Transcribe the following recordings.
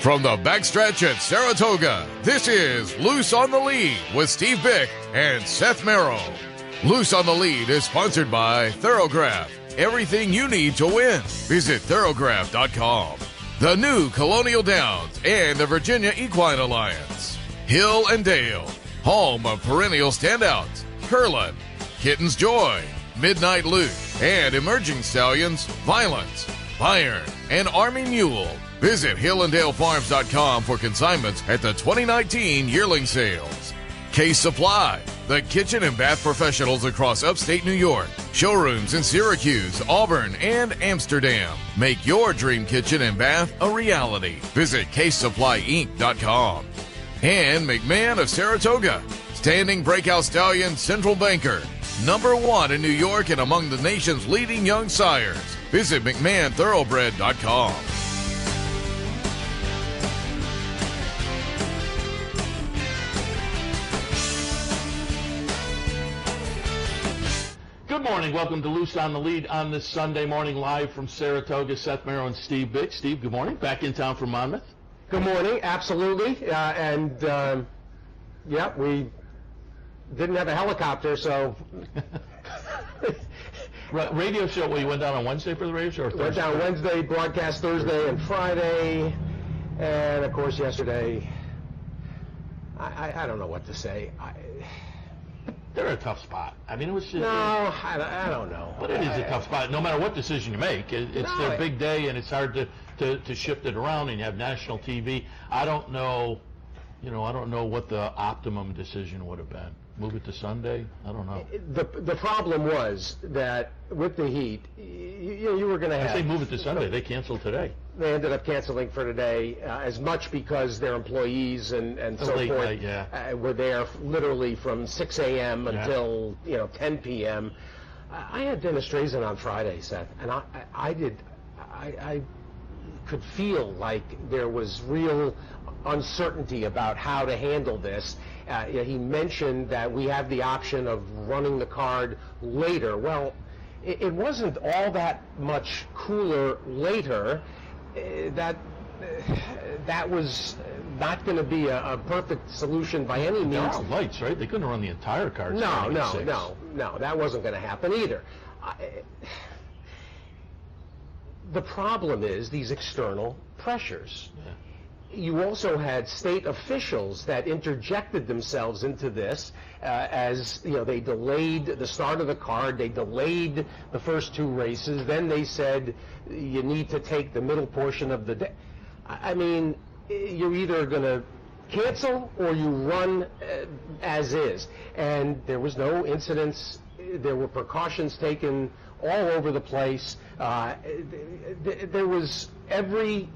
From the backstretch at Saratoga, this is Loose on the Lead with Steve Bick and Seth Merrow. Loose on the Lead is sponsored by Thoroughgraph. Everything you need to win. Visit thoroughgraph.com. The new Colonial Downs and the Virginia Equine Alliance. Hill and Dale, home of perennial standouts, Curlin, Kitten's Joy, Midnight Loot, and emerging stallions, Violence, Bayern, and Army Mule. Visit hillanddalefarms.com for consignments at the 2019 yearling sales. Case Supply, the kitchen and bath professionals across upstate New York. Showrooms in Syracuse, Auburn, and Amsterdam. Make your dream kitchen and bath a reality. Visit CaseSupplyInc.com. And McMahon of Saratoga, standing breakout stallion Central Banker. #1 in New York and among the nation's leading young sires. Visit McMahonThoroughbred.com. Good morning. Welcome to Loose on the Lead on this Sunday morning, live from Saratoga. Seth Merrow and Steve Bick. Steve, good morning. Back in town from Monmouth. Good morning. Absolutely. Yeah, we didn't have a helicopter, so... Radio show, well, you went down on Wednesday for the radio show? Or Thursday? Went down Wednesday, broadcast Thursday and Friday, and of course yesterday. I don't know what to say. They're a tough spot. I mean, it was just... No, I don't know. But it is a tough spot. No matter what decision you make, it's their big day, and it's hard to shift it around, and you have national TV. I don't know, I don't know what the optimum decision would have been. Move it to Sunday? I don't know. The problem was that with the heat, you were going to have... I say move it to Sunday. They canceled today. They ended up canceling for today, as much because their employees and so late forth night, were there literally from 6 a.m. until 10 p.m. I had Dennis Drazen on Friday, Seth, and I could feel like there was real uncertainty about how to handle this. He mentioned that we have the option of running the card later. Well, it wasn't all that much cooler later. That was not going to be a perfect solution by any means. There are lights, right? They couldn't run the entire card. No, that wasn't going to happen either. The problem is these external pressures. Yeah. You also had state officials that interjected themselves into this, as they delayed the start of the card, they delayed the first two races, then they said you need to take the middle portion of the day. I mean, you're either going to cancel or you run as is. And there was no incidents, there were precautions taken all over the place. There was everything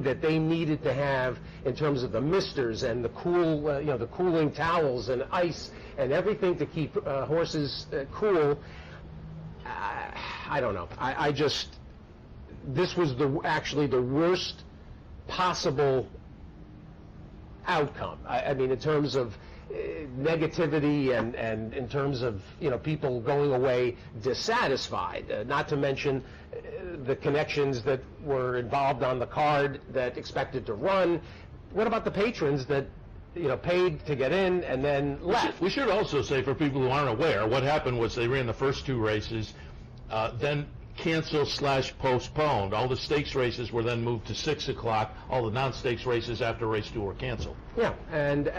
that they needed to have in terms of the misters and the the cooling towels and ice and everything to keep horses cool. I don't know. This was actually the worst possible outcome. I mean, in terms of negativity and in terms of people going away dissatisfied, not to mention the connections that were involved on the card that expected to run. What about the patrons that paid to get in and then left? We should also say, for people who aren't aware, what happened was they ran the first two races, then cancel/postponed. All the stakes races were then moved to 6 o'clock. All the non-stakes races after race 2 were canceled. Yeah, and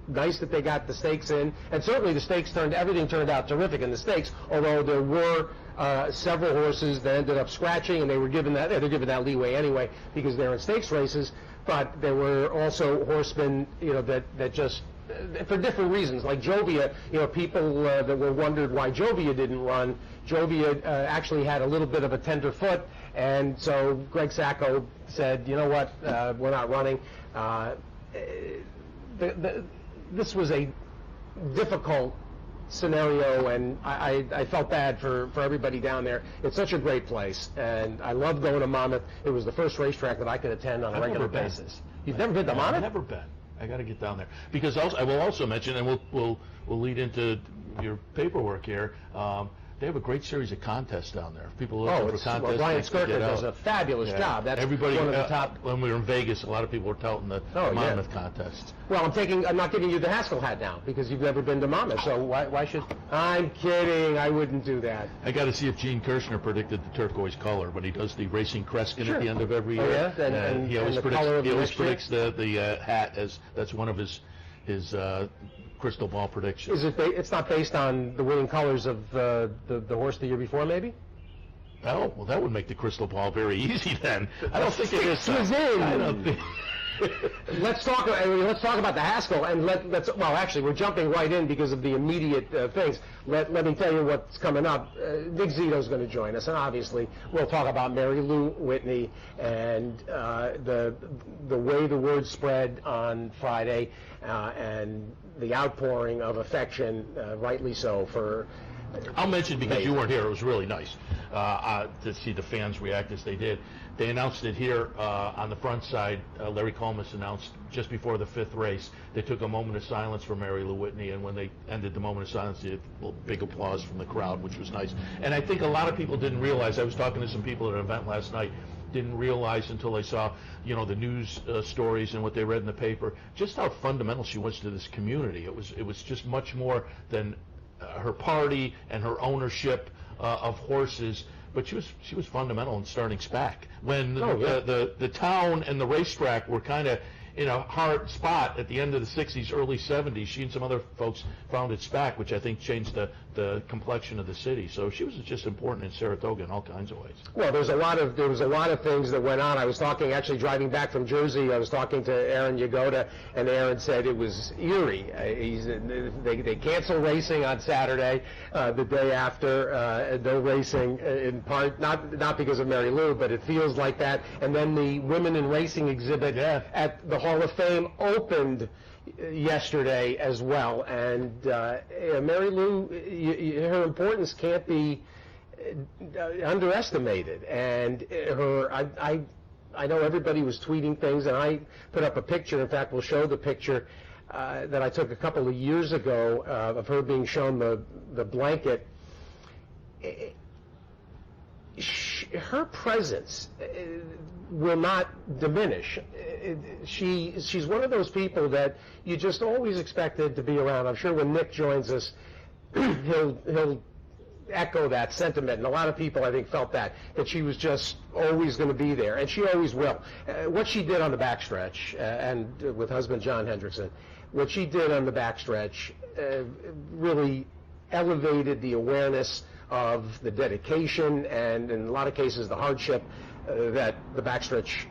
nice that they got the stakes in, and certainly the stakes everything turned out terrific in the stakes. Although there were several horses that ended up scratching, and they're given that leeway anyway because they're in stakes races. But there were also horsemen, that just for different reasons, like Jovia. People that were wondered why Jovia didn't run. Jovia actually had a little bit of a tender foot, and so Greg Sacco said, "You know what? We're not running." This was a difficult scenario, and I felt bad for everybody down there. It's such a great place, and I love going to Monmouth. It was the first racetrack that I could attend on a regular basis. You've never been to Monmouth? I've never been. I got to get down there because I will also mention, and we'll lead into your paperwork here. They have a great series of contests down there. If people look for contests, well, Brian they Skirka get does out. a fabulous job. That's everybody. one of the top. When we were in Vegas, a lot of people were touting the Monmouth contest. Well, I'm not giving you the Haskell hat now because you've never been to Monmouth. So why should? I'm kidding. I wouldn't do that. I got to see if Gene Kirshner predicted the turquoise color when he does the racing Crescent at the end of every year. Oh, yeah? And he always the predicts, color of he the always next predicts the hat as that's one of his crystal ball predictions. It's not based on the winning colors of the horse the year before, maybe? Oh, well, that would make the crystal ball very easy then. I don't think it is. I don't think. Let's talk about the Haskell, and let's. Well, actually, we're jumping right in because of the immediate things. Let me tell you what's coming up. Nick Zito is going to join us, and obviously we'll talk about Marylou, Whitney, and the way the word spread on Friday, and the outpouring of affection, rightly so, for. I'll mention, because you weren't here, it was really nice to see the fans react as they did. They announced it here on the front side. Larry Colmus announced just before the 5th race. They took a moment of silence for Marylou Whitney, and when they ended the moment of silence, they had a big applause from the crowd, which was nice. And I think a lot of people didn't realize, I was talking to some people at an event last night, didn't realize until they saw, the news stories and what they read in the paper, just how fundamental she was to this community. It was just much more than her party and her ownership of horses, but she was fundamental in starting SPAC. When the town and the racetrack were kind of in a hard spot at the end of the 60s, early 70s, she and some other folks founded SPAC, which I think changed the complexion of the city. So she was just important in Saratoga in all kinds of ways. Well, there was a lot of things that went on. I was talking, actually driving back from Jersey, I was talking to Aaron Yagoda, and Aaron said it was eerie. They canceled racing on Saturday, the day after, no racing, in part, not because of Marylou, but it feels like that. And then the Women in Racing exhibit at the Hall of Fame opened yesterday as well, and Marylou, her importance can't be underestimated. And I know everybody was tweeting things, and I put up a picture. In fact, we'll show the picture that I took a couple of years ago of her being shown the blanket. Her presence will not diminish. She's one of those people that you just always expected to be around. I'm sure when Nick joins us, he'll echo that sentiment, and a lot of people, I think, felt that she was just always going to be there, and she always will. What she did on the backstretch, and with husband John Hendrickson, what she did on the backstretch really elevated the awareness of the dedication and, in a lot of cases, the hardship that the backstretch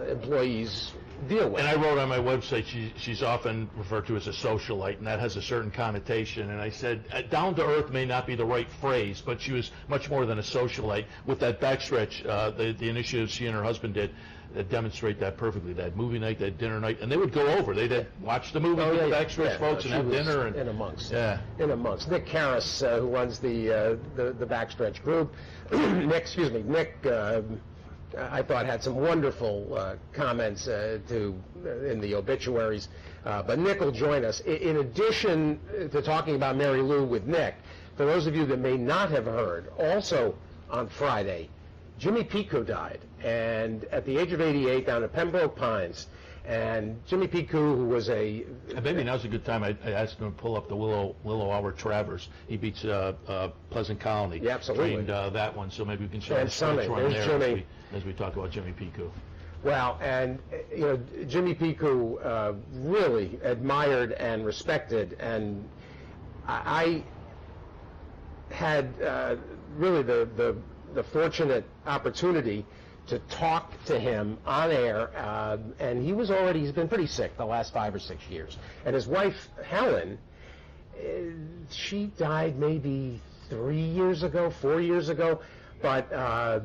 employees deal with. And I wrote on my website, she's often referred to as a socialite, and that has a certain connotation. And I said, down to earth may not be the right phrase, but she was much more than a socialite. With that backstretch, the initiatives she and her husband did demonstrate that perfectly. That movie night, that dinner night, and they would go over. They'd watch the movie with the backstretch folks and have dinner. And in amongst. Nick Karras, who runs the backstretch group. Nick, I thought had some wonderful comments in the obituaries. But Nick will join us. In addition to talking about Marylou with Nick, for those of you that may not have heard, also on Friday, Jimmy Picou died, and at the age of 88, down at Pembroke Pines. And Jimmy Picou, who was maybe now's a good time. I asked him to pull up the Willow Hour Travers. He beats Pleasant Colony. Yeah, absolutely. Trained that one, so maybe we can show and a stretch run there Jimmy. as we talk about Jimmy Picou. Well, and Jimmy Picou really admired and respected, and I had really the fortunate opportunity to talk to him on air, and he's been pretty sick the last 5 or 6 years. And his wife, Helen, she died maybe 4 years ago, but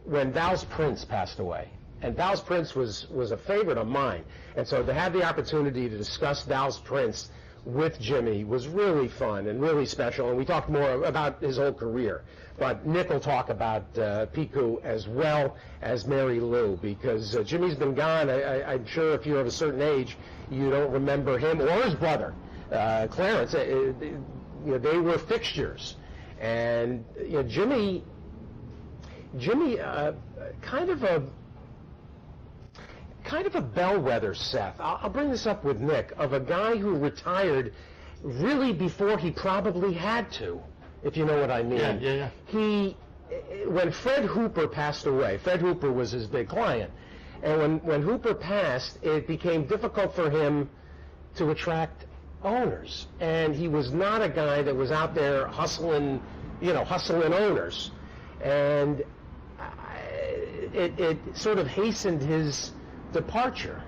when Val's Prince passed away, and Val's Prince was a favorite of mine, and so to have the opportunity to discuss Val's Prince with Jimmy was really fun and really special, and we talked more about his whole career. But Nick will talk about Picou as well as Marylou, because Jimmy's been gone. I'm sure if you're of a certain age, you don't remember him or his brother, Clarence. They were fixtures. And Jimmy, kind of a bellwether, Seth. I'll bring this up with Nick, of a guy who retired really before he probably had to, if you know what I mean. Yeah. When Fred Hooper passed away, Fred Hooper was his big client, and when Hooper passed, it became difficult for him to attract owners, and he was not a guy that was out there hustling owners, and it sort of hastened his departure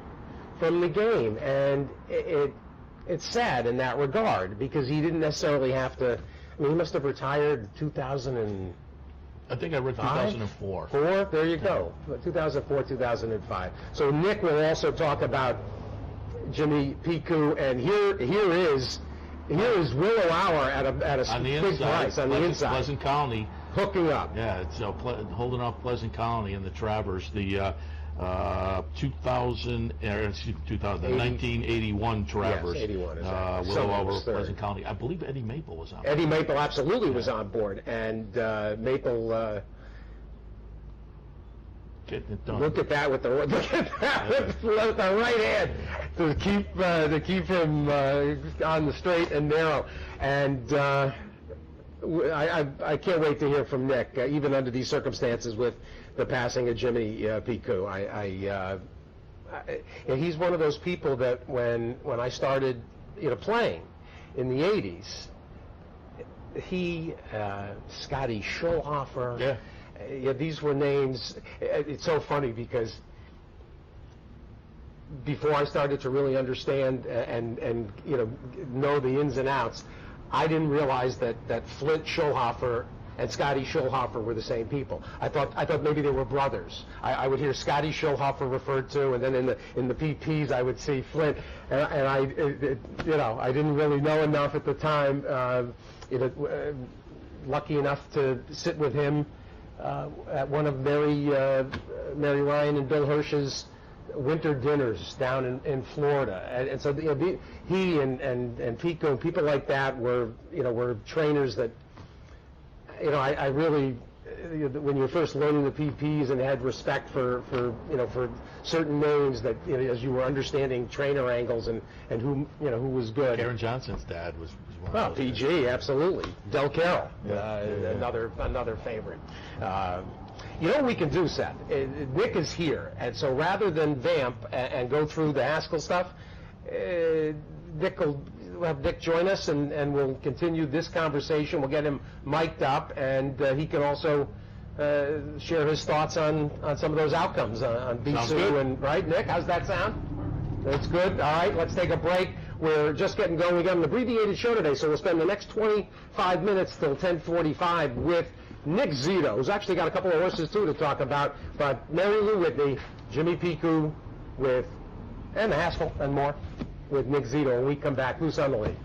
from the game, and it's sad in that regard, because he didn't necessarily have to. I mean, he must have retired in 2000. I think I read 2004. There you go. 2004, 2005. So Nick will also talk about Jimmy Picou, and here is Willow Hour at a big price on the inside. Pleasant Colony. Hooking up. Yeah, it's holding off Pleasant Colony in the Travers. The 1981 Travers. Yes, 81 is right. Willow Hour, Pleasant Colony. I believe Eddie Maple was on. Eddie Maple absolutely was on board, and Maple. Getting it done. Look at that with the with the right hand to keep him on the straight and narrow, and I can't wait to hear from Nick, even under these circumstances with the passing of Jimmy Picou. He's one of those people that when I started playing in the 80s, he Scotty Schulhofer. Yeah. These were names. It's so funny because before I started to really understand and know the ins and outs, I didn't realize that Flint Schulhofer and Scotty Schulhofer were the same people. I thought maybe they were brothers. I would hear Scotty Schulhofer referred to, and then in the PPs I would see Flint, and I didn't really know enough at the time. Lucky enough to sit with him at one of Mary Ryan and Bill Hirsch's winter dinners down in Florida, and so he and Picou and people like that were trainers that I really, when you're first learning the PPs and had respect for certain names that as you were understanding trainer angles and who was good. Karen Johnson's dad was one well, of those PG, guys. Absolutely. Del Carroll, Yeah. another favorite. You know what we can do, Seth? Nick is here, and so rather than vamp and go through the Haskell stuff, we'll have Nick join us, and we'll continue this conversation. We'll get him mic'd up, and he can also share his thoughts on some of those outcomes on Picou. And right, Nick, how's that sound? That's good. All right, let's take a break. We're just getting going. We got an abbreviated show today, so we'll spend the next 25 minutes till 10:45 with Nick Zito, who's actually got a couple of horses too to talk about. But Marylou, Whitney, Jimmy Picou, and Haskell and more with Nick Zito. When we come back, Loose on the Lead.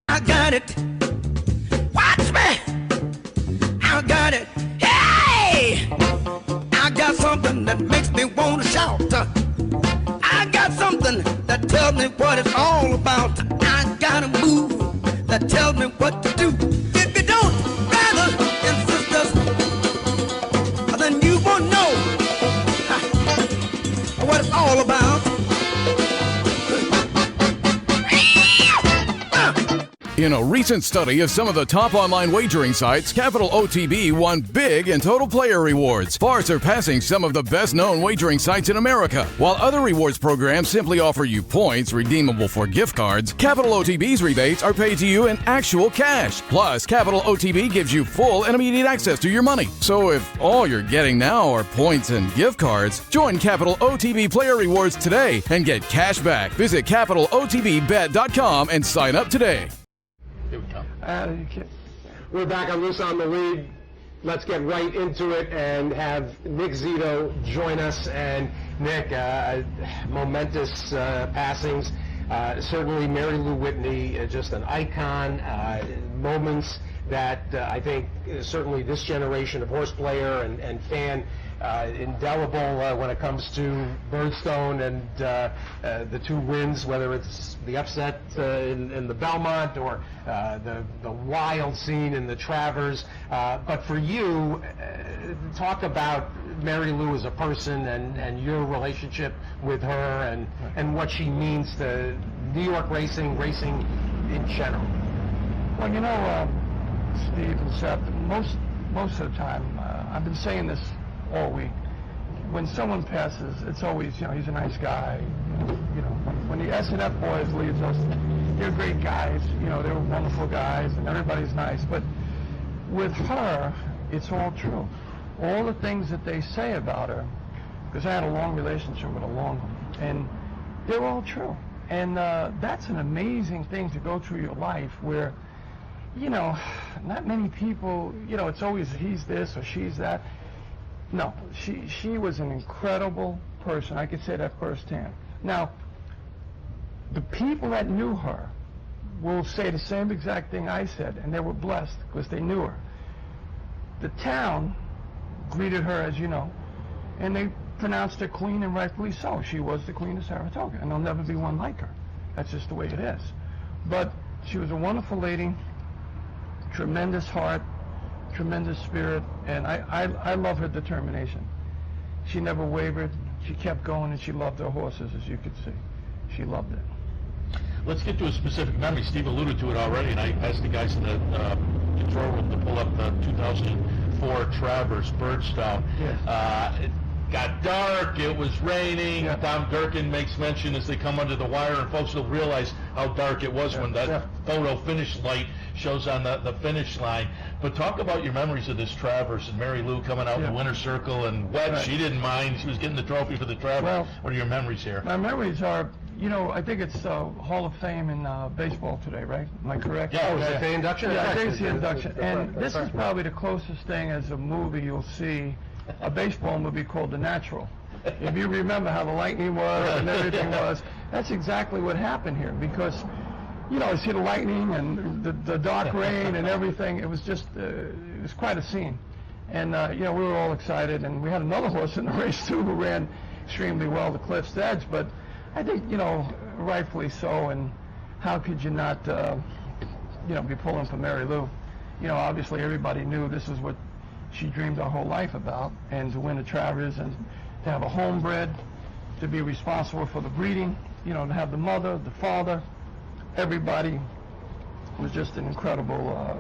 I got it. Watch me. I got it. Hey! I got something that makes me want to shout. I got something that tells me what it's all about. I got a move that tells me what to do. If you don't, brothers and sisters, then you won't know what it's all about. In a recent study of some of the top online wagering sites, Capital OTB won big in total player rewards, far surpassing some of the best-known wagering sites in America. While other rewards programs simply offer you points redeemable for gift cards, Capital OTB's rebates are paid to you in actual cash. Plus, Capital OTB gives you full and immediate access to your money. So if all you're getting now are points and gift cards, join Capital OTB Player Rewards today and get cash back. Visit CapitalOTBBet.com and sign up today. You can't. We're back on Loose on the Lead. Let's get right into it and have Nick Zito join us. And Nick, momentous passings. Certainly Marylou Whitney, just an icon. Moments that I think certainly this generation of horse player and fan indelible when it comes to Birdstone and the two wins, whether it's the upset in the Belmont or the wild scene in the Travers. But for you, talk about Marylou as a person and your relationship with her and what she means to New York racing in general. Well, you know, Steve and Seth, most of the time, I've been saying this all week. When someone passes, it's always, you know, he's a nice guy. You know, when the S&F boys leaves us, they're great guys. You know, they're wonderful guys, and everybody's nice. But with her, it's all true. All the things that they say about her, because I had a long relationship with her, and they're all true. And that's an amazing thing to go through your life where, you know, not many people, you know, it's always he's this or she's that. No, she was an incredible person. I could say that firsthand. Now, the people that knew her will say the same exact thing I said, and they were blessed because they knew her. The town greeted her, as you know, and they pronounced her queen, and rightfully so. She was the queen of Saratoga, and there'll never be one like her. That's just the way it is. But she was a wonderful lady, tremendous heart, tremendous spirit, and I love her determination. She never wavered. She kept going, and she loved her horses, as you could see. She loved it. Let's get to a specific memory. Steve alluded to it already, and I asked the guys in the control room to pull up the 2004 Travers Birdstone. Yes. It got dark, it was raining. Yeah. Tom Durkin makes mention as they come under the wire, and folks will realize how dark it was when that photo finish light shows on the finish line. But talk about your memories of this Travers and Marylou coming out in the winner's circle and wet. Right. She didn't mind. She was getting the trophy for the Travers. Well, what are your memories here? My memories are, you know, I think it's Hall of Fame in baseball today, right? Am I correct? Yeah. Oh, is that the induction? Yeah, I think it's the induction. And this is probably the closest thing as a movie you'll see, a baseball movie called The Natural. If you remember how the lightning was and everything was, that's exactly what happened here, because, you know, I see the lightning and the dark rain and everything. It was just, it was quite a scene. And, you know, we were all excited, and we had another horse in the race, too, who ran extremely well, the Cliff's Edge. But I think, you know, rightfully so, and how could you not, you know, be pulling for Marylou? You know, obviously everybody knew this is what she dreamed her whole life about, and to win the Travers and to have a homebred, to be responsible for the breeding, you know, to have the mother, the father, everybody. Was just an incredible,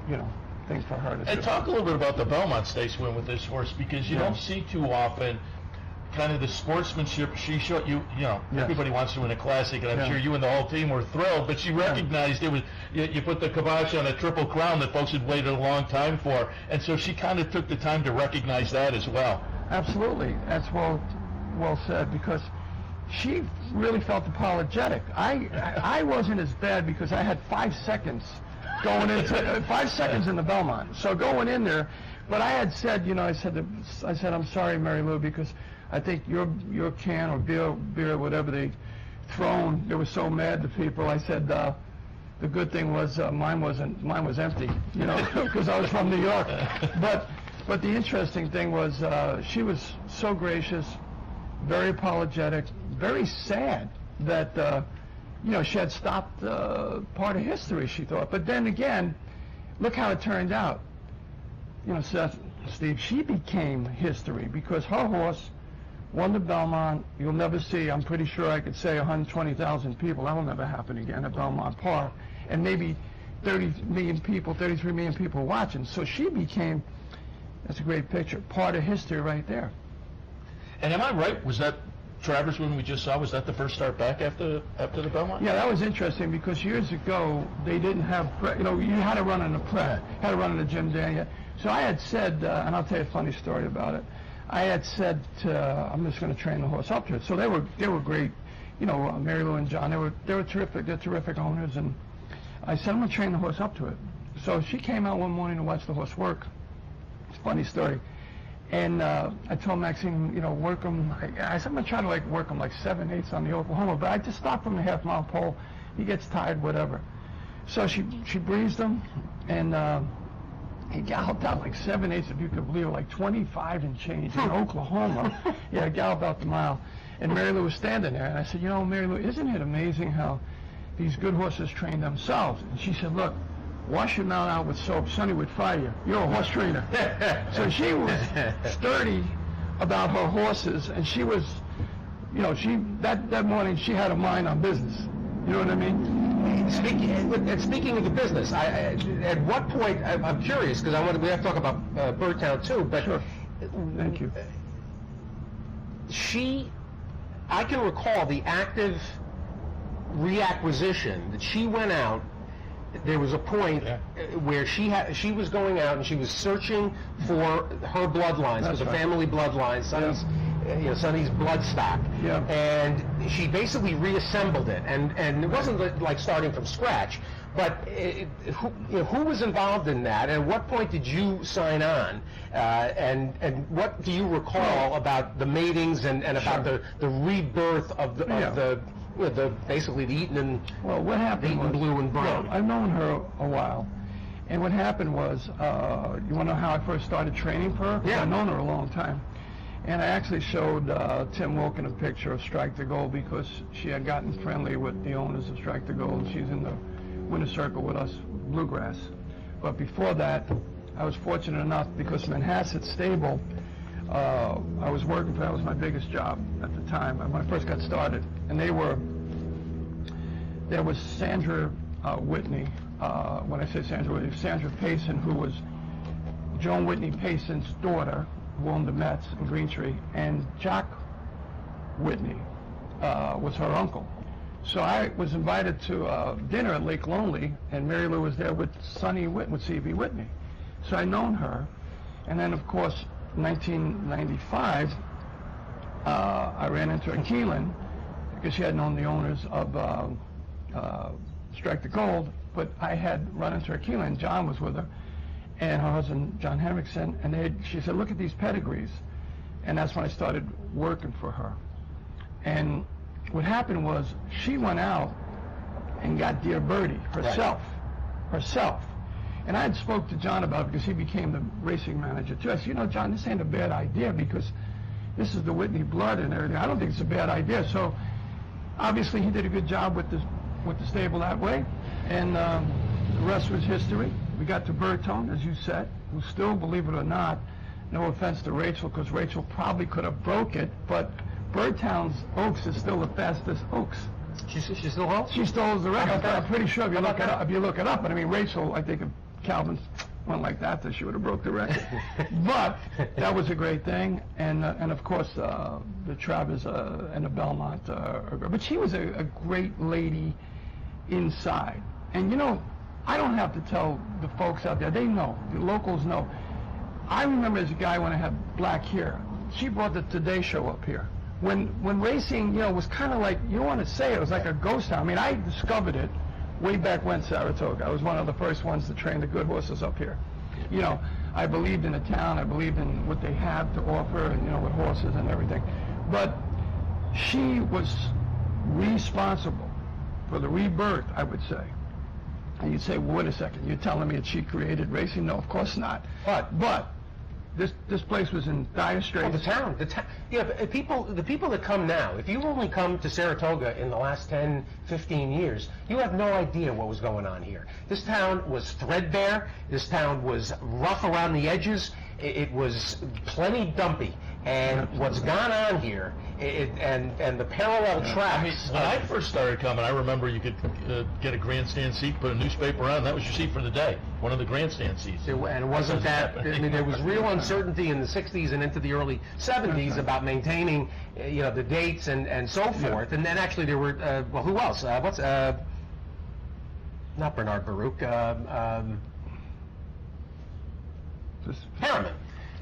you know, thing for her to do. And talk a little bit about the Belmont Stakes win with this horse, because you don't see too often kind of the sportsmanship she showed. You know, everybody wants to win a classic, and I'm sure you and the whole team were thrilled, but she recognized it was, you put the kibosh on a Triple Crown that folks had waited a long time for, and so she kind of took the time to recognize that as well. Absolutely. That's well said, because she really felt apologetic. I wasn't as bad because I had 5 seconds going into 5 seconds in the Belmont. So going in there, but I had said, you know, I said I'm sorry, Marylou, because I think your can or beer, whatever they thrown, they were so mad to people. I said the good thing was mine was empty, you know, because I was from New York. But the interesting thing was she was so gracious, very apologetic, very sad that you know, she had stopped part of history, she thought. But then again, look how it turned out. You know, Seth, Steve, she became history because her horse won the Belmont. You'll never see, I'm pretty sure I could say 120,000 people. That will never happen again at Belmont Park. And maybe 30 million people, 33 million people watching. So she became, that's a great picture, part of history right there. And am I right? Was that Travers win we just saw, was that the first start back after the Belmont? Yeah, that was interesting because years ago they didn't have, you know, you had to run in a prep, had to run in a gym there. So I had said, and I'll tell you a funny story about it. I had said, I'm just going to train the horse up to it. So they were great, you know, Marylou and John. They were terrific. They're terrific owners, and I said, I'm going to train the horse up to it. So she came out one morning to watch the horse work. It's a funny story. And I told Maxine, you know, work him. I said, I'm going to try to like work him like 7/8 on the Oklahoma, but I just stopped him a half-mile pole. He gets tired, whatever. So she breezed him, and he galloped out like 7/8, if you could believe it, like 25 and change in Oklahoma. Yeah, galloped out the mile. And Marylou was standing there, and I said, you know, Marylou, isn't it amazing how these good horses train themselves? And she said, look, wash your mouth out with soap. Sonny would fire you. You're a horse trainer. So she was sturdy about her horses, and she was, you know, that morning she had a mind on business. You know what I mean? Speaking of the business, at what point, I'm curious, because we have to talk about Birdtown too, but Sure. Thank you. I can recall the active reacquisition that she went out. There was a point where she was going out and she was searching for her bloodlines, for the family bloodline, Sonny's bloodstock. Yeah. And she basically reassembled it, and it wasn't like starting from scratch. But who was involved in that, and at what point did you sign on? And what do you recall about the matings and about the rebirth of the basically the Eaton and what happened Eaton Blue and Brown? I've known her a while, and what happened was, you want to know how I first started training for her? Yeah. I've known her a long time, and I actually showed Tim Wilkin a picture of Strike the Gold because she had gotten friendly with the owners of Strike the Gold. She's in the winter circle with us, Bluegrass. But before that, I was fortunate enough because Manhasset Stable, I was working for. That was my biggest job at the time when I first got started, and there was Sandra Whitney. When I say Sandra Whitney, Sandra Payson, who was Joan Whitney Payson's daughter, who owned the Mets in Greentree, and Jack Whitney was her uncle. So I was invited to dinner at Lake Lonely, and Marylou was there with Sonny Whitney, with C.B. Whitney. So I known her, and then of course, 1995, I ran into her in Keelan because she had known the owners of Strike the Gold, but I had run into her at Keelan. John was with her, and her husband, John Henriksen, and she said, look at these pedigrees. And that's when I started working for her. And what happened was she went out and got Dear Birdie herself. And I had spoke to John about it because he became the racing manager too. I said, you know, John, this ain't a bad idea because this is the Whitney blood and everything. I don't think it's a bad idea. So obviously he did a good job with the stable that way, and the rest was history. We got to Birdtown, as you said, who still, believe it or not, no offense to Rachel, because Rachel probably could have broke it, but Birdtown's Oaks is still the fastest Oaks. She still holds? She still holds the record. I'm pretty sure if you look it up. But I mean, Rachel, I think if Calvin went like that, she would have broke the record. But that was a great thing, and of course the Travers and the Belmont. But she was a great lady inside, and you know, I don't have to tell the folks out there. They know. The locals know. I remember as a guy when I had black hair. She brought the Today Show up here. When racing, you know, was kind of like, you don't want to say it was like a ghost town. I mean, I discovered it way back when, Saratoga. I was one of the first ones to train the good horses up here. You know, I believed in the town. I believed in what they have to offer, and you know, with horses and everything. But she was responsible for the rebirth, I would say. And you'd say, well, wait a second, you're telling me that she created racing? No, of course not. But this place was in dire straits. Well, the town. Yeah, the people that come now, if you only come to Saratoga in the last 10, 15 years, you have no idea what was going on here. This town was threadbare. This town was rough around the edges. It was plenty dumpy. And what's gone on here, and the parallel tracks. I mean, when I first started coming, I remember you could get a grandstand seat, put a newspaper on, that was your seat for the day, one of the grandstand seats. And it wasn't that, I mean, there was real uncertainty in the 60s and into the early 70s about maintaining, you know, the dates and so forth. And then actually there were, well, who else? Not Bernard Baruch, Harriman.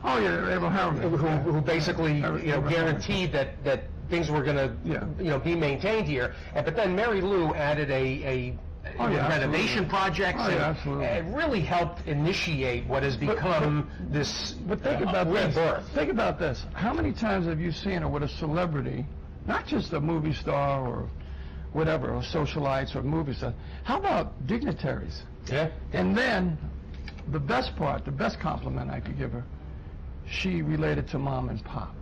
Oh yeah, Abel Harriman. Who basically, you know, guaranteed that things were going to, you know, be maintained here. But then Marylou added renovation projects. Oh, yeah, absolutely. It really helped initiate what has become this But think about this. rebirth. Think about this. How many times have you seen her with a celebrity, not just a movie star or whatever, or socialites or movie stars? How about dignitaries? Yeah. And then, the best part, the best compliment I could give her, she related to Mom and Pop.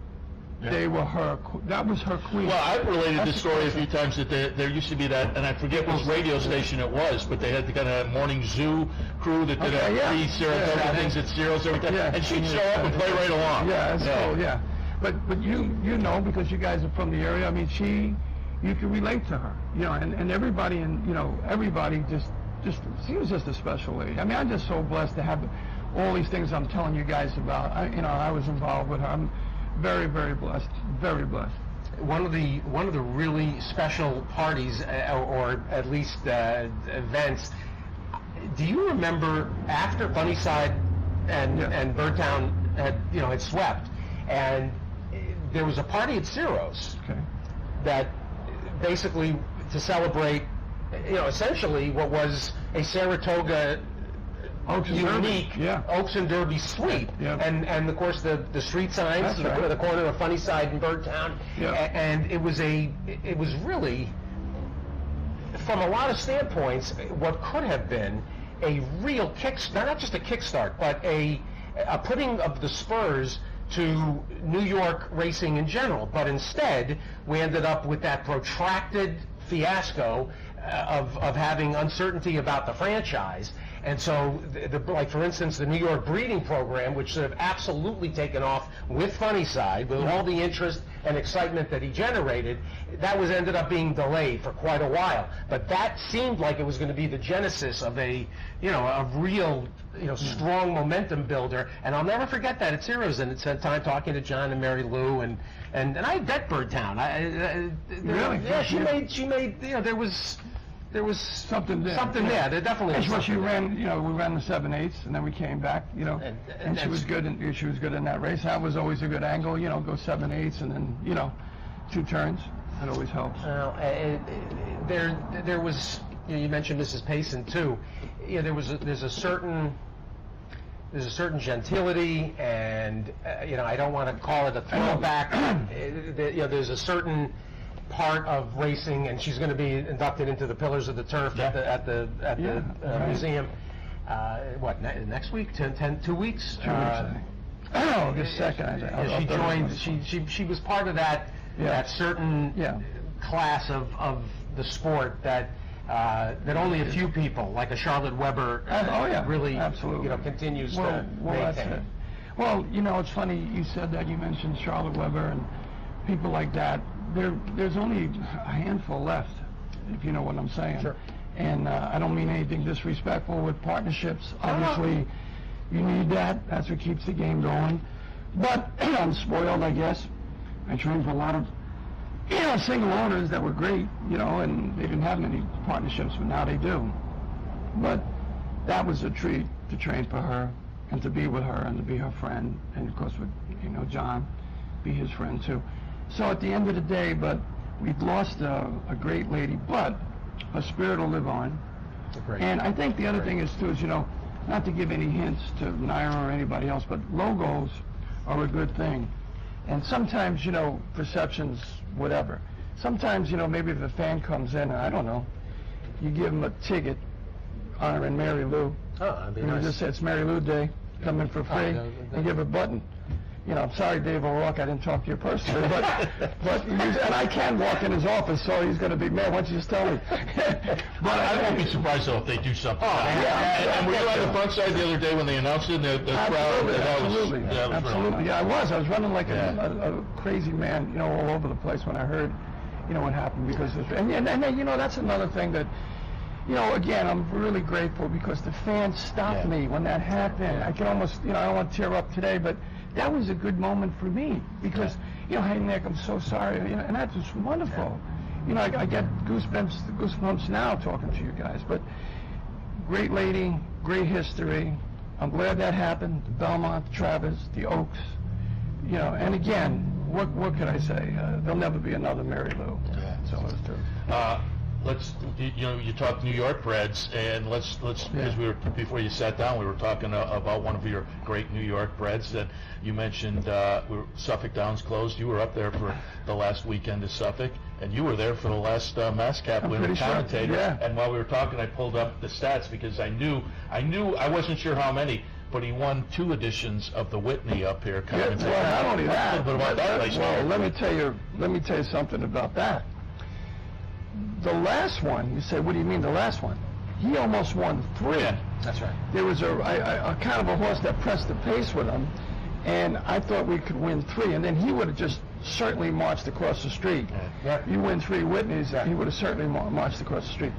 They were her, that was her queen. Well, I've related this story a few times that there used to be that, and I forget which radio station it was, but they had the kind of morning zoo crew that did free Saratoga things at Ciro's every time, and she'd show up and play right along. Yeah, that's cool, yeah. But you know, because you guys are from the area, I mean, you can relate to her, you know, and everybody, everybody just, she was just a special lady. I mean, I'm just so blessed to have all these things I'm telling you guys about. I was involved with her. I'm very, very blessed, very blessed. One of the really special parties, or at least events. Do you remember after Funnyside and Birdtown had swept, and there was a party at Ciro's that basically to celebrate, essentially what was a Saratoga unique Oaks and Derby suite, and of course the street signs, the corner of Funnyside and Birdtown, and it was really, from a lot of standpoints, what could have been a real kickstart, not just a kickstart, but a putting of the spurs to New York racing in general. But instead, we ended up with that protracted fiasco of having uncertainty about the franchise. And so, like for instance, the New York breeding program, which should have absolutely taken off with Funnyside, with all the interest and excitement that he generated, that was ended up being delayed for quite a while. But that seemed like it was going to be the genesis of a real, strong momentum builder. And I'll never forget that at Ciro's, and spent time talking to John and Marylou, and I bet Birdtown. Really? Yeah, she made. There was something there. There definitely was. Well, she ran. We ran the 7/8, and then we came back. And she was good. She was good in that race. That was always a good angle. Go 7/8, and then 2 turns. That always helps. There was. You mentioned Mrs. Payson too. There's a certain gentility, and I don't want to call it a throwback. There's a certain part of racing, and she's going to be inducted into the Pillars of the Turf at the museum. Next week? 2 weeks? 2 weeks. August 2nd. She joined. She was part of that certain class of the sport that only a few people, like a Charlotte Weber, really continues to maintain. Well, it's funny you said that. You mentioned Charlotte Weber and people like that. There's only a handful left, if you know what I'm saying. Sure. And I don't mean anything disrespectful with partnerships. Obviously, you need that. That's what keeps the game going. But I'm spoiled, I guess. I trained for a lot of single owners that were great, and they didn't have many partnerships, but now they do. But that was a treat to train for her and to be with her and to be her friend, and of course with John, be his friend too. So at the end of the day, but we've lost a great lady, but her spirit will live on. And I think the other thing is too is, not to give any hints to Naira or anybody else, but logos are a good thing. And sometimes, perceptions, whatever. Sometimes, maybe if a fan comes in, I don't know, you give them a ticket honoring Marylou. Oh, that'd be nice. Just say it's Marylou Day, come in for free, and give a button. I'm sorry, Dave O'Rourke, I didn't talk to you personally, but and I can walk in his office, so he's going to be mad. Why don't you just tell me? But I won't be surprised though if they do something. And were you on the front side the other day when they announced it? The crowd. Absolutely. Yeah, I was running like a crazy man, all over the place when I heard, what happened because and then that's another thing that. Again, I'm really grateful because the fans stopped me when that happened. I can almost, I don't want to tear up today, but that was a good moment for me because, hey Nick, I'm so sorry, and that was wonderful. I get goosebumps now talking to you guys, but great lady, great history. I'm glad that happened. The Belmont, Travis, the Oaks, and again, what could I say? There'll never be another Marylou. Yeah. So it's true. you talked New York Reds, and let's because we were, before you sat down, we were talking about one of your great New York Reds that you mentioned. Suffolk Downs closed. You were up there for the last weekend of Suffolk, and you were there for the last MASCAP winning commentator. Sure. Yeah. And while we were talking, I pulled up the stats because I knew I wasn't sure how many, but he won 2 editions of the Whitney up here. Yeah, well, not only that. A little bit about that place. Well, let me tell you something about that. The last one, you say, what do you mean the last one? He almost won 3. Yeah, That's right. There was a kind of a horse that pressed the pace with him, and I thought we could win 3, and then he would have just certainly marched across the street. Yeah. You win 3 Whitneys, he would have certainly marched across the street.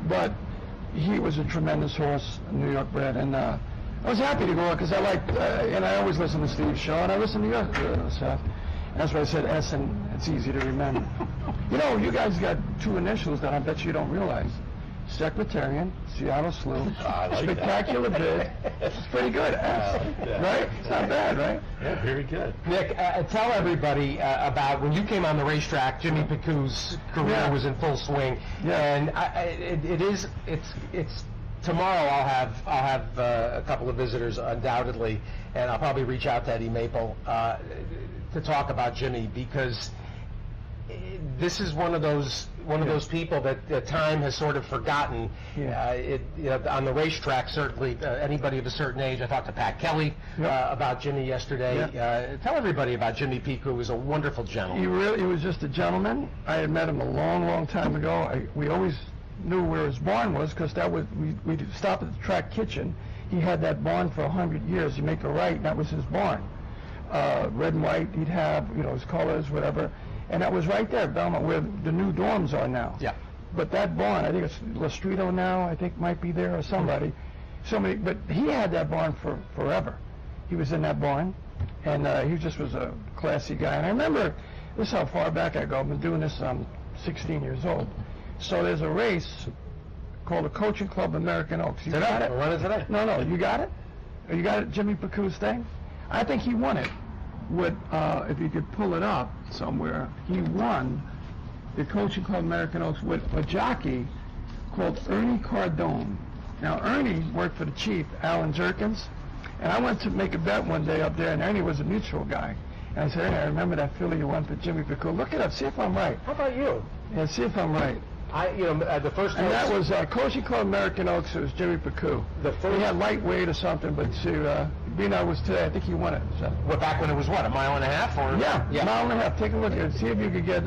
But he was a tremendous horse, New York bred, and I was happy to go out because I liked, and I always listen to Steve's show, and I listen to yours, Seth. That's why I said S, and it's easy to remember. You know, you guys got 2 initials that I bet you don't realize. Secretarian, Seattle Slew, Spectacular Bid. It's pretty good, S, right? It's not bad, right? Yeah, very good. Nick, tell everybody about when you came on the racetrack. Jimmy Picou's career was in full swing, and it's tomorrow. I'll have a couple of visitors undoubtedly, and I'll probably reach out to Eddie Maple to talk about Jimmy, because this is one of those people that time has sort of forgotten. On the racetrack, certainly anybody of a certain age. I talked to Pat Kelly about Jimmy yesterday. Tell everybody about Jimmy Picou, who was a wonderful gentleman. He was just a gentleman. I had met him a long time ago. We always knew where his barn was, because we'd stop at the track kitchen. He had that barn for 100 years. You make a right, and that was his barn. Red and white, he'd have, his colors, whatever. And that was right there, Belmont, where the new dorms are now. Yeah. But that barn, I think it's Lestrito now, I think might be there, or somebody. But he had that barn for forever. He was in that barn, and he just was a classy guy. And I remember, this is how far back I go. I've been doing this, I'm 16 years old. So there's a race called the Coaching Club American Oaks. You got it? We'll run it today. No, you got it? You got it, Jimmy Picou's thing? I think he won it. If you could pull it up somewhere, he won the Coaching Club American Oaks with a jockey called Ernie Cardone. Now, Ernie worked for the chief, Alan Jerkins, and I went to make a bet one day up there, and Ernie was a mutual guy. And I said, hey, I remember that filly you won for Jimmy Picou. Look it up, see if I'm right. How about you? Yeah, see if I'm right. The first one. And that was Coaching Club American Oaks. It was Jimmy Picou. He had lightweight or something, but Bino was today. I think he won it. So. Well, back when it was what, a mile and a half, or? Yeah, mile and a half. Take a look at it. See if you could get.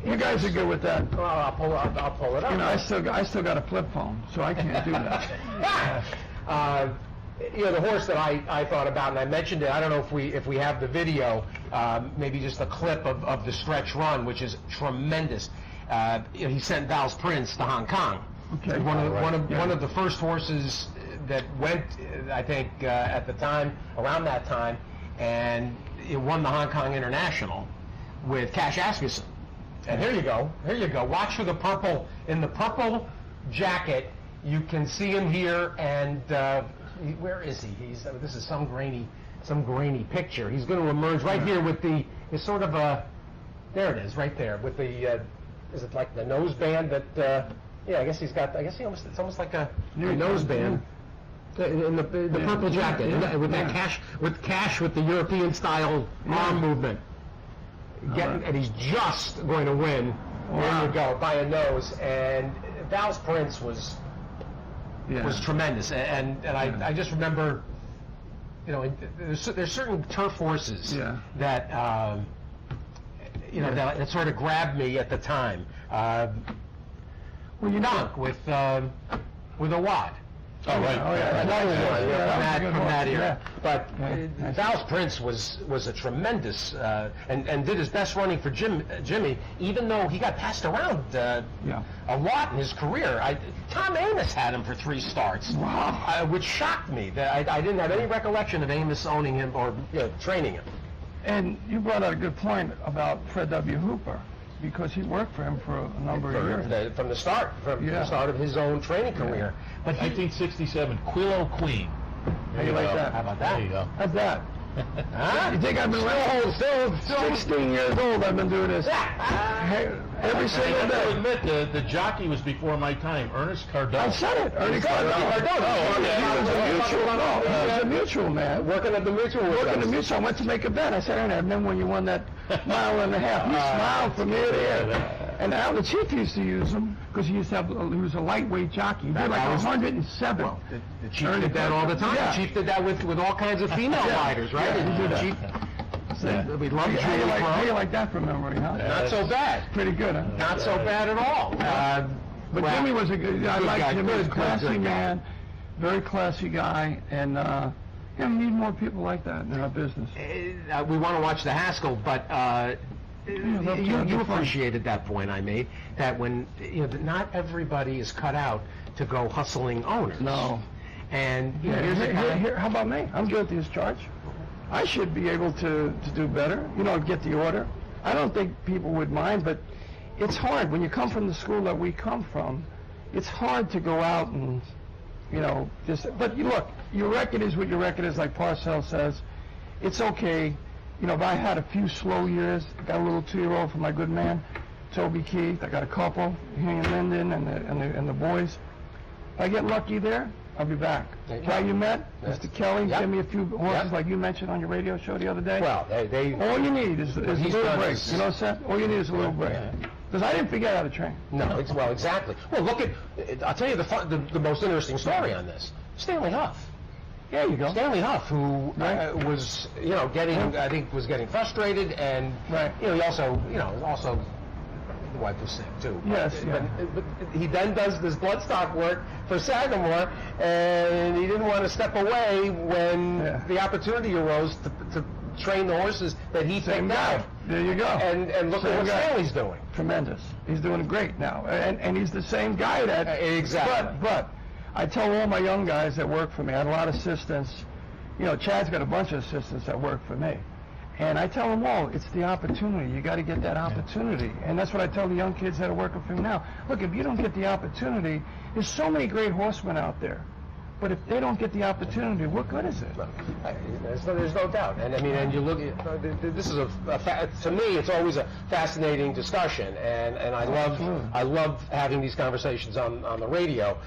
You guys are good with that. Well, I'll pull it up. I still got a flip phone, so I can't do that. The horse that I thought about, and I mentioned it. I don't know if we have the video. Maybe just a clip of the stretch run, which is tremendous. He sent Val's Prince to Hong Kong. Okay. One of the first horses that went, I think, at the time, around that time, and it won the Hong Kong International with Cash Asmussen. And here you go. Watch for the purple, in the purple jacket. You can see him here, and where is he? This is some grainy picture. He's going to emerge right here with it's sort of a, there it is, right there, with the, is it like the nose band that, I guess it's almost like a nose band. In the purple jacket, with that cash with the European style arm movement. And he's just going to win. Wow. There you go, by a nose. And Val's Prince was tremendous. And I just remember, there's certain turf horses that that sort of grabbed me at the time. Dunk with a wad. Oh, right. From that era. But Val's Prince was a tremendous, and did his best running for Jimmy, even though he got passed around a lot in his career. Tom Amos had him for 3 starts, which shocked me. I didn't have any recollection of Amos owning him or training him. And you brought out a good point about Fred W. Hooper, because he worked for him for a number of years. From the start of his own training career. But 1967, Quillo Queen. How you like that? How about that? There you go. How's that? Huh? You think I've been still 16 years old? I've been doing this. Every single I have to day. admit, the jockey was before my time. Ernest Cardone. I said it. Ernie Cardone. He was a mutual man. Working at the mutual. Working the mutual. I went to make a bet. I said, Ernie, I remember when you won that mile and a half. He smiled from ear to ear. And now the chief used to use him because he was a lightweight jockey. He did like 107. Well, the chief did that all the time. Yeah. The chief did that with all kinds of female riders, right? Yeah, he did that. Chief, we love How you like that from memory, huh? Not so bad. Pretty good, huh? Not so bad at all. But well, Jimmy was a good guy. I liked guy, him. He was a good classy guy. man, very classy guy, and we need more people like that in our business. We want to watch the Haskell, but you appreciated that point I made, that when not everybody is cut out to go hustling owners. No. And here's a guy. Here, how about me? I'm guilty as charged. I should be able to do better, get the order. I don't think people would mind, but it's hard. When you come from the school that we come from, it's hard to go out and, but look, your record is what your record is, like Parcells says. It's okay. If I had a few slow years, I got a little 2-year-old for my good man, Toby Keith. I got a couple, he and Lyndon and the boys. If I get lucky there, I'll be back. Guy you met, Mr. Kelly, Yep. give me a few horses Yep. like you mentioned on your radio show the other day. Well, they All you need is a little break. this. Seth? All you need is a little break. Because I didn't forget how to train. No, exactly. Well, look at, I'll tell you the most interesting story on this. Stanley Huff. There you go. Stanley Huff, who Right. was, I think was getting frustrated, and, Right. he also, the wife was sick too. Yes, but he then does this bloodstock work for Sagamore, and he didn't want to step away when the opportunity arose to train the horses that he Same picked guy. out. There you go. And look Same at what guy. Stanley's doing. Tremendous. He's doing great now. And he's the same guy that... Exactly. But I tell all my young guys that work for me, I had a lot of assistants. Chad's got a bunch of assistants that work for me. And I tell them all, it's the opportunity. You got to get that opportunity. And that's what I tell the young kids that are working for me now. Look, if you don't get the opportunity, there's so many great horsemen out there. But if they don't get the opportunity, what good is it? There's no doubt. And I mean, and you look at, this is to me, it's always a fascinating discussion. And I love having these conversations on the radio.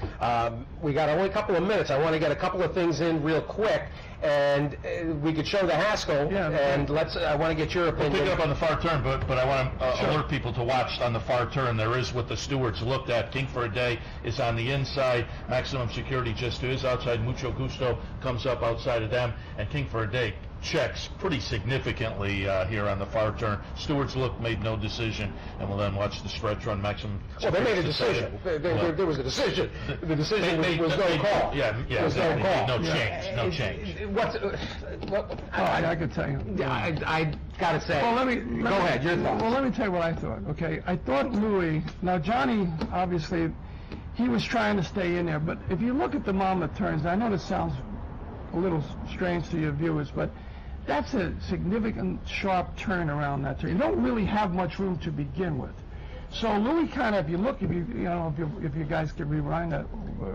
We got only a couple of minutes. I want to get a couple of things in real quick. And we could show the Haskell, and I want to get your opinion. We'll pick it up on the far turn, but I want to alert people to watch on the far turn. There is what the stewards looked at. King for a Day is on the inside. Maximum Security just is outside. Mucho Gusto comes up outside of them. And King for a Day checks pretty significantly here on the far turn. Stewards Look made no decision, and we'll then watch the stretch run. Maximum. Well, they made a decision. There was a decision. The decision was no call. No change. No change. I could tell you. I got to say. Well, go ahead. Your thoughts. Well, let me tell you what I thought. Okay, I thought Louis. Now Johnny, obviously, he was trying to stay in there. But if you look at the Monmouth turns, I know this sounds a little strange to your viewers, but that's a significant sharp turn around that turn. You don't really have much room to begin with. So Louis kind of, if you guys could rewind that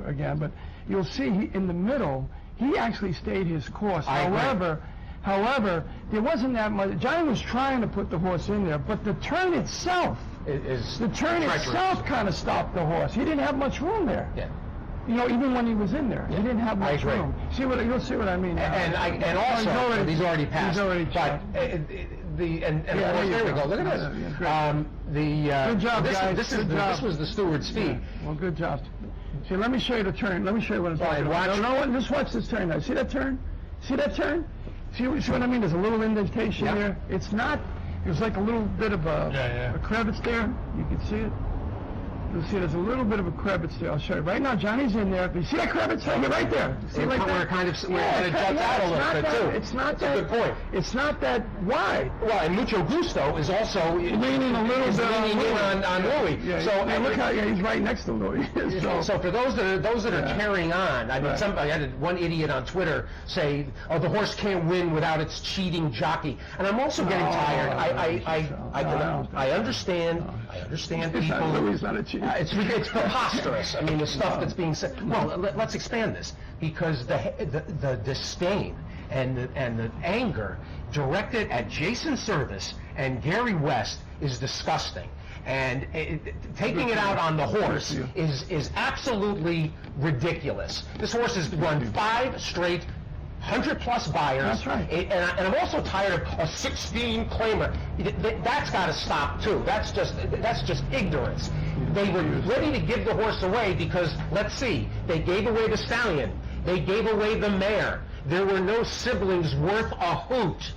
again, but you'll see in the middle, he actually stayed his course. However, there wasn't that much. Johnny was trying to put the horse in there, but the turn itself kind of stopped the horse. He didn't have much room there. Yeah. Even when he was in there, he didn't have much room. You'll see what I mean. And also, he's already passed. He's already but there we go. Look at this. Good job, guys. This was the steward's feet. Yeah. Well, good job. See, let me show you the turn. Let me show you what I'm talking about. No, just watch this turn now. See that turn? See that turn? See what I mean? There's a little indentation there. It's not. There's like a little bit of a crevice there. You can see it. You'll see there's a little bit of a crevice there. I'll show you. Right now, Johnny's in there. You see that crevice? Right there. See like that? Where it kind of juts out a little bit, too. It's not That's a good point. It's not that wide. Well, and Mucho Gusto is also leaning a little bit on Louis. Yeah, so look how he's right next to Louis. So for those that are carrying on, I mean, I had one idiot on Twitter say, "Oh, the horse can't win without its cheating jockey," and I'm also getting tired. I understand. I understand people. Louis not a cheat. It's preposterous. I mean, the stuff that's being said. Well, let's expand this, because the disdain and the anger directed at Jason Service and Gary West is disgusting. And taking it out on the horse is absolutely ridiculous. This horse has won 5 straight 100-plus buyers. That's right. And I'm also tired of a 16 claimer. That's got to stop too. That's just ignorance. They were ready to give the horse away because, let's see, they gave away the stallion. They gave away the mare. There were no siblings worth a hoot.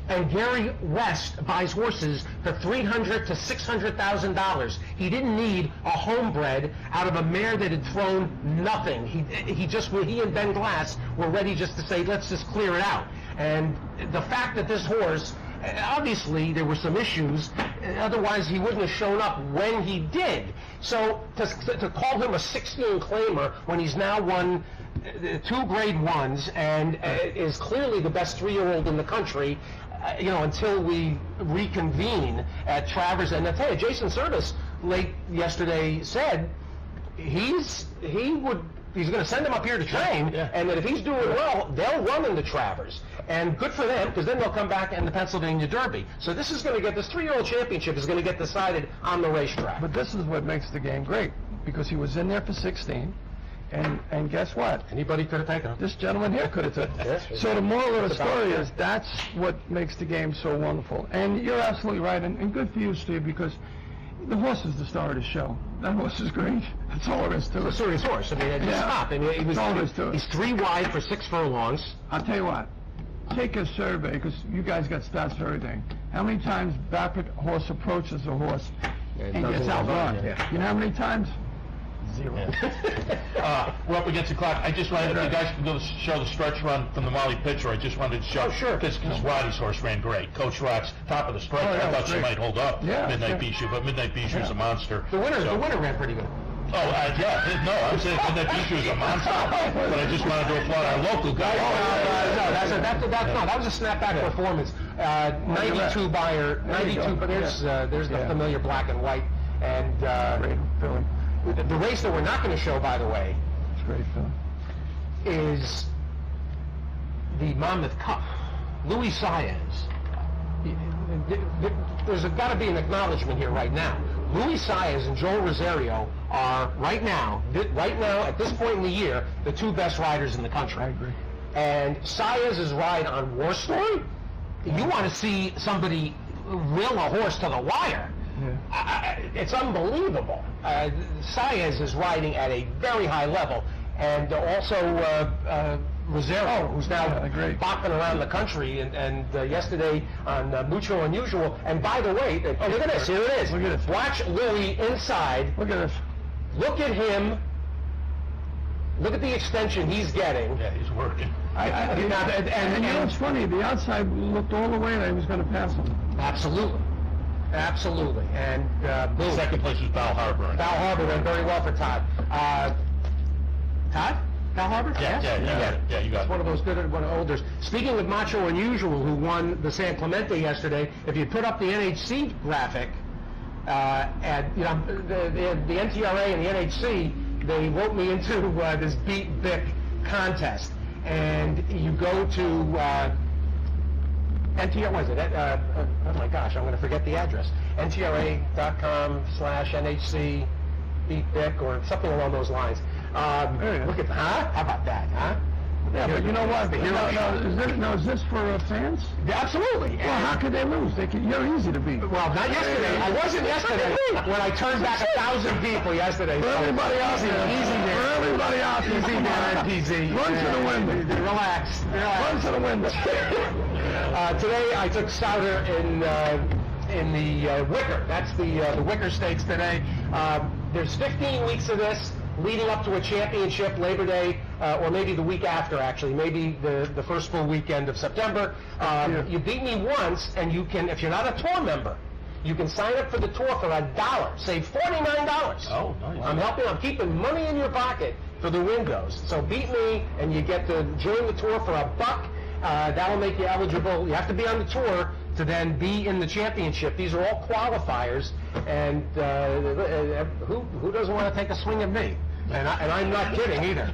And Gary West buys horses for $300,000 to $600,000. He didn't need a homebred out of a mare that had thrown nothing. He and Ben Glass were ready just to say, let's just clear it out. And the fact that this horse, obviously there were some issues, otherwise he wouldn't have shown up when he did. So to call him a 16 claimer when he's now won 2 grade 1s and is clearly the best 3-year-old in the country, until we reconvene at Travers. And I tell you, Jason Servis late yesterday said he's going to send him up here to train, and that if he's doing well, they'll run into Travers. And good for them, because then they'll come back in the Pennsylvania Derby. So this 3-year-old championship is going to get decided on the racetrack. But this is what makes the game great, because he was in there for 16. And guess what? Anybody could have taken him. This gentleman here could have taken him. So the moral of the story is that's what makes the game so wonderful. And you're absolutely right, and good for you, Steve, because the horse is the star of the show. That horse is great. That's all there is to it. It's a serious horse. I mean, just stop. I mean, that's all there is to it. He's 3 wide for 6 furlongs. I'll tell you what. Take a survey, because you guys got stats for everything. How many times Bapert horse approaches a horse and gets outrun? You know how many times? 0. We're up against the clock. I just wanted, if you guys can go show the stretch run from the Molly Pitcher, I just wanted to show. Oh, sure. Because Waddy's horse ran great. Coach Rock's top of the stretch. I thought she might hold up Midnight Bijou, but Midnight Bijou is a monster. The winner ran pretty good. Oh, no, I'm saying Midnight Bijou is a monster. But I just wanted to applaud our local guy. That was a snapback performance. 92 buyer, 92, but there's the familiar black and white. And the race that we're not going to show, by the way, it's great, Phil, is the Monmouth Cup. Louis Saez. There's got to be an acknowledgement here right now. Louis Saez and Joel Rosario are right now, at this point in the year, the 2 best riders in the country. I agree. And Saez's ride on War Story, you want to see somebody will a horse to the wire. It's unbelievable. Saez is riding at a very high level, and also Rosario, who's now bopping around the country, and yesterday on Mucho Unusual. And by the way, look at this. Here it is. Look at this. Watch Louis inside. Look at this. Look at him. Look at the extension he's getting. Yeah, he's working. And you know what's funny? The outside looked all the way that he was going to pass him. Absolutely. Absolutely. And boom. Second place was Val Harbor. Val Harbor went very well for Todd. Todd? Val Harbor? Yeah, you got it. One of those good olders. Speaking of Macho Unusual, who won the San Clemente yesterday, if you put up the NHC graphic, the NTRA and the NHC, they wrote me into this Beat Vic contest. And you go to NTRA, what is it? Oh my gosh, I'm going to forget the address. NTRA.com/NHC Beat Vic or something along those lines. Look at that. How about that, huh? Yeah, but you know what? Is this for fans? Yeah, absolutely. Well, how could they lose? You're easy to beat. Well, not yesterday. I wasn't yesterday when I turned back 1,000 people yesterday. For everybody out there. Easy there. For everybody out there. Easy there, PZ. Run to the window. Relax. Run to the window. Today I took Souter in the Wicker. That's the Wicker Stakes today. There's 15 weeks of this leading up to a championship, Labor Day, or maybe the week after, actually, maybe the first full weekend of September. You beat me once, and you can, if you're not a tour member, you can sign up for the tour for $1, save $49. Oh, nice. I'm keeping money in your pocket for the windows. So beat me, and you get to join the tour for $1. That will make you eligible. You have to be on the tour to then be in the championship. These are all qualifiers, and who doesn't want to take a swing at me? And I'm not kidding either.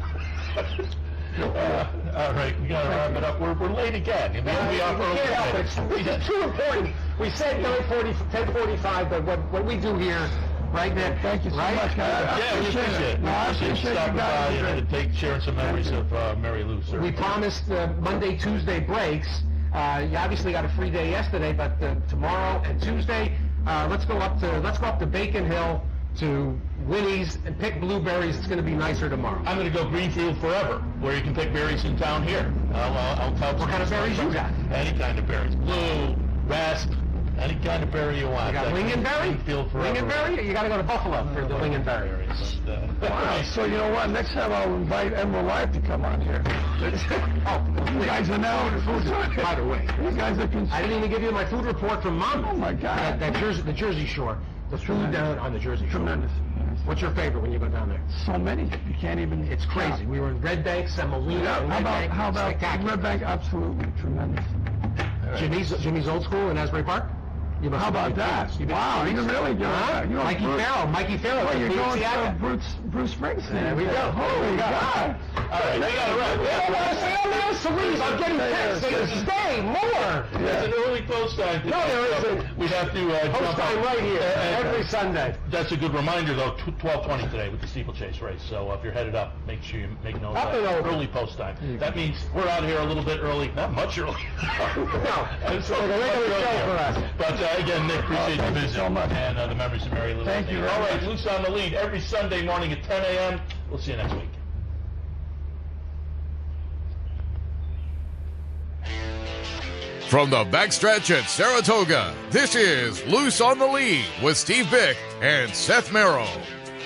All right, we got to wrap it up. We're late again. We can't help it. It's too important We said 10:45, but what we do here, right, Nick? Thank you so Right? much, guys. Yeah, we appreciate it. No, I Appreciate appreciate stopping you guys. by and sharing some memories of Marylou, sir. We promised Monday, Tuesday breaks. You obviously got a free day yesterday, but tomorrow and Tuesday, let's go up to Bacon Hill to Winnie's and pick blueberries. It's going to be nicer tomorrow. I'm going to go Greenfield forever, where you can pick berries in town here. I'll tell What kind of berries you got? Any kind of berries. Blue, rasp, any kind of berry you want. You got lingonberry? Greenfield forever. Lingonberry? You got to go to Buffalo for the lingonberry. Wow, so you know what? Next time I'll invite Emerald Live to come on here. You guys are now in the food. By the way, You guys are I didn't even give you my food report from Mom. Oh my God. The Jersey Shore. The food down on the Jersey Shore. Tremendous. What's your favorite when you go down there? So many. You can't even. It's crazy. We were in Red Bank, Semolina, Yeah, Red Bank. how about Spectacular. Red Bank? Absolutely tremendous. Jimmy's Old School in Asbury Park? You must How have about been that? famous. You've been Wow, famous. you're really doing Huh? that. You know, Mikey Farrell. Well, you're going Seattle. to Bruce Springsteen. There we go. Holy God. All right, we got to wrap. I'm getting texts saying stay more. It's an early post time. No, there isn't. We'd have to Post jump time on. right here every Sunday. That's a good reminder, though, 12:20 today with the steeplechase race. So if you're headed up, make sure you make note Up of and that. over. Early post time. That means we're out here a little bit early. Not much early. No, it's like a regular show for us. But again, Nick, appreciate the thank you visit so much. and the memories of Marylou. Thank you very All right, much. Loose on the Lead every Sunday morning at 10 a.m. We'll see you next week. From the backstretch at Saratoga, this is Loose on the Lead with Steve Bick and Seth Merrow.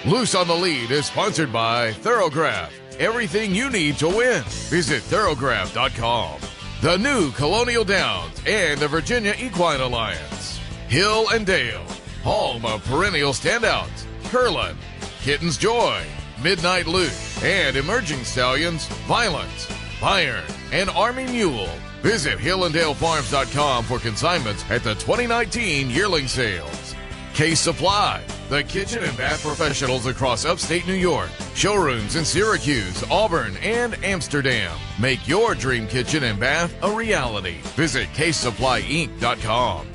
Loose on the Lead is sponsored by Thoroughgraph. Everything you need to win. Visit thoroughgraph.com. The new Colonial Downs and the Virginia Equine Alliance. Hill and Dale, home of perennial standouts, Curlin, Kitten's Joy, Midnight Loot, and emerging stallions, Violence, Bayern, and Army Mule. Visit hillanddalefarms.com for consignments at the 2019 yearling sales. Case Supply, the kitchen and bath professionals across upstate New York. Showrooms in Syracuse, Auburn, and Amsterdam. Make your dream kitchen and bath a reality. Visit CaseSupplyInc.com.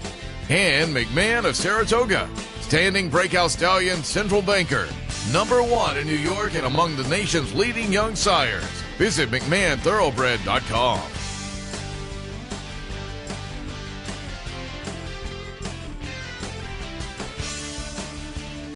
And McMahon of Saratoga, standing breakout stallion Central Banker. #1 in New York and among the nation's leading young sires. Visit McMahonThoroughbred.com.